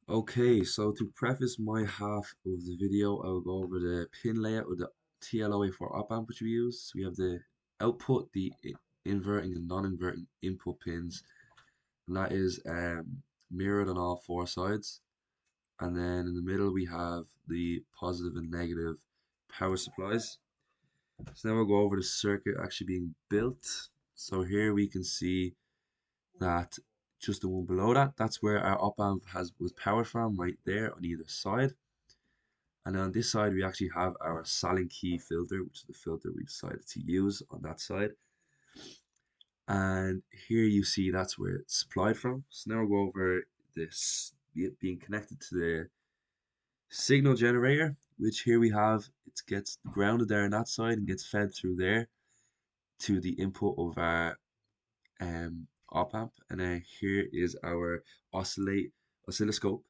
Okay, so to preface my half of the video, I will go over the pin layout of the TLOA4 op amp which we use. We have the output, the inverting and non-inverting input pins, and that is mirrored on all four sides. And then in the middle we have the positive and negative power supplies. So now we'll go over the circuit actually being built. So here we can see that just the one below that, that's where our op amp was powered from, right there on either side. And on this side, we actually have our Salin key filter, which is the filter we decided to use on that side. And here you see that's where it's supplied from. So now we'll go over this being connected to the signal generator, which here we have, it gets grounded there on that side and gets fed through there to the input of our op amp. And then here is our oscilloscope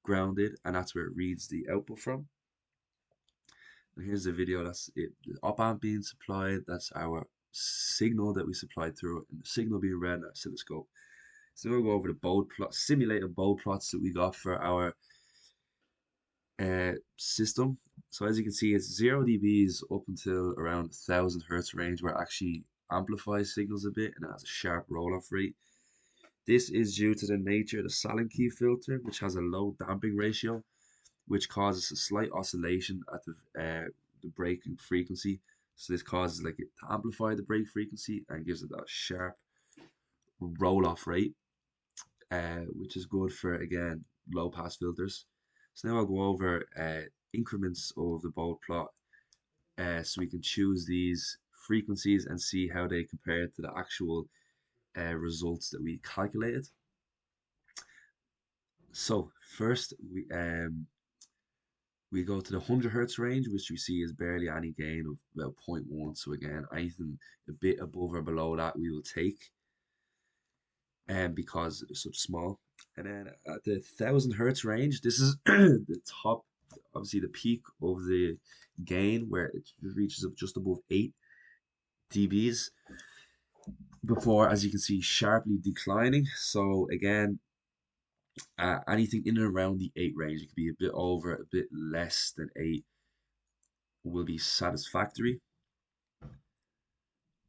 grounded, and that's where it reads the output from. And here's the video, that's it. The op amp being supplied, that's our signal that we supplied through, and the signal being read in our oscilloscope. So we'll go over the Bode plot, simulated Bode plots that we got for our system. So as you can see, it's 0 dBs up until around 1000 hertz range, where it actually amplifies signals a bit and it has a sharp roll-off rate. This is due to the nature of the Salin key filter, which has a low damping ratio, which causes a slight oscillation at the breaking frequency. So this causes like it to amplify the break frequency and gives it that sharp roll off rate, which is good for again low pass filters. So now I'll go over increments of the Bode plot, so we can choose these frequencies and see how they compare to the actual results that we calculated. So first we go to the 100 hertz range, which we see is barely any gain of about zero point 0.1. So again, anything a bit above or below that we will take, and because it's such small. And then at the 1000 hertz range, this is the top, obviously the peak of the gain, where it reaches up just above 8 dBs before, as you can see, sharply declining. So again, anything in and around the 8 range, it could be a bit over, a bit less than 8, will be satisfactory.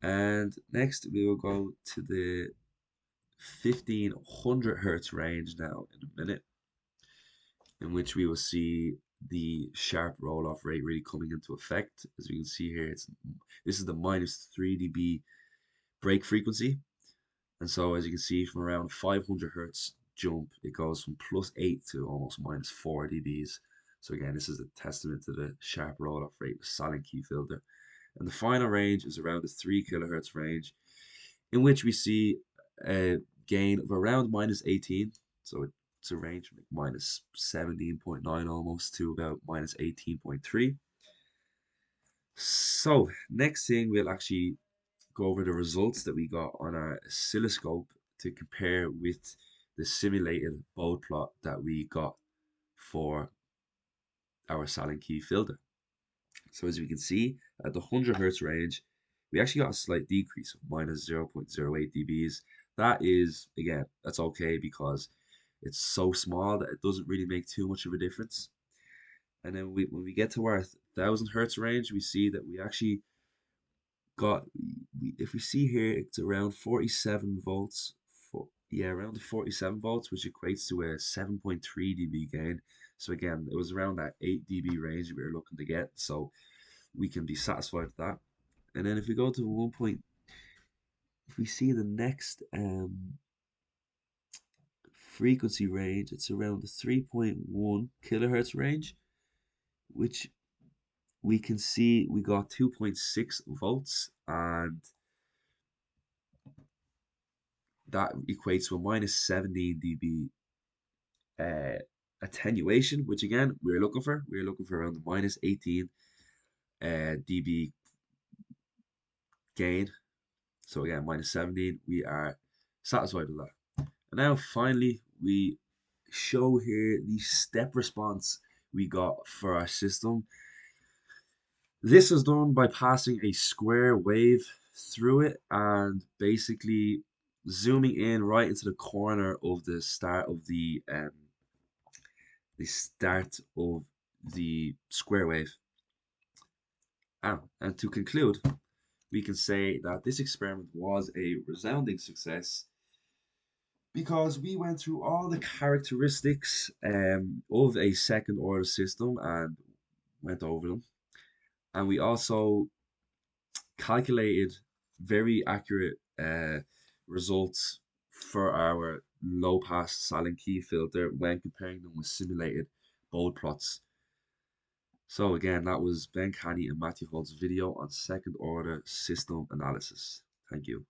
And next we will go to the 1500 hertz range now in a minute, in which we will see the sharp roll off rate really coming into effect. As you can see here, this is the minus 3 dB break frequency. And so as you can see, from around 500 hertz jump, it goes from plus 8 to almost minus 4 dBs. So again, this is a testament to the sharp roll off rate of Salin key filter. And the final range is around the 3 kilohertz range, in which we see a gain of around minus 18. So it's a range from like minus 17.9 almost to about minus 18.3. So next thing, we'll actually go over the results that we got on our oscilloscope to compare with the simulated Bode plot that we got for our Salin key filter. So as we can see, at the 100 hertz range, we actually got a slight decrease of minus 0.08 dBs. That is, again, that's okay because it's so small that it doesn't really make too much of a difference. And then when we get to our 1000 hertz range, we see that we actually got, if we see here, it's around 47 volts. Yeah, around 47 volts, which equates to a 7.3 dB gain. So again, it was around that 8 dB range we were looking to get. So we can be satisfied with that. And then if we go to 1 point, if we see the next frequency range, it's around the 3.1 kilohertz range, which we can see we got 2.6 volts, and that equates to a minus 17 dB uh, attenuation, which again we're looking for. We're looking for around the minus 18 dB gain. So again, minus 17, we are satisfied with that. And now finally, we show here the step response we got for our system. This is done by passing a square wave through it and basically zooming in right into the corner of the start of the the start of the square wave. And to conclude, we can say that this experiment was a resounding success because we went through all the characteristics of a second order system and went over them. And we also calculated very accurate results for our low pass silent key filter when comparing them with simulated Bode plots. So again, that was Ben Canny and Matthew Holt's video on second order system analysis. Thank you.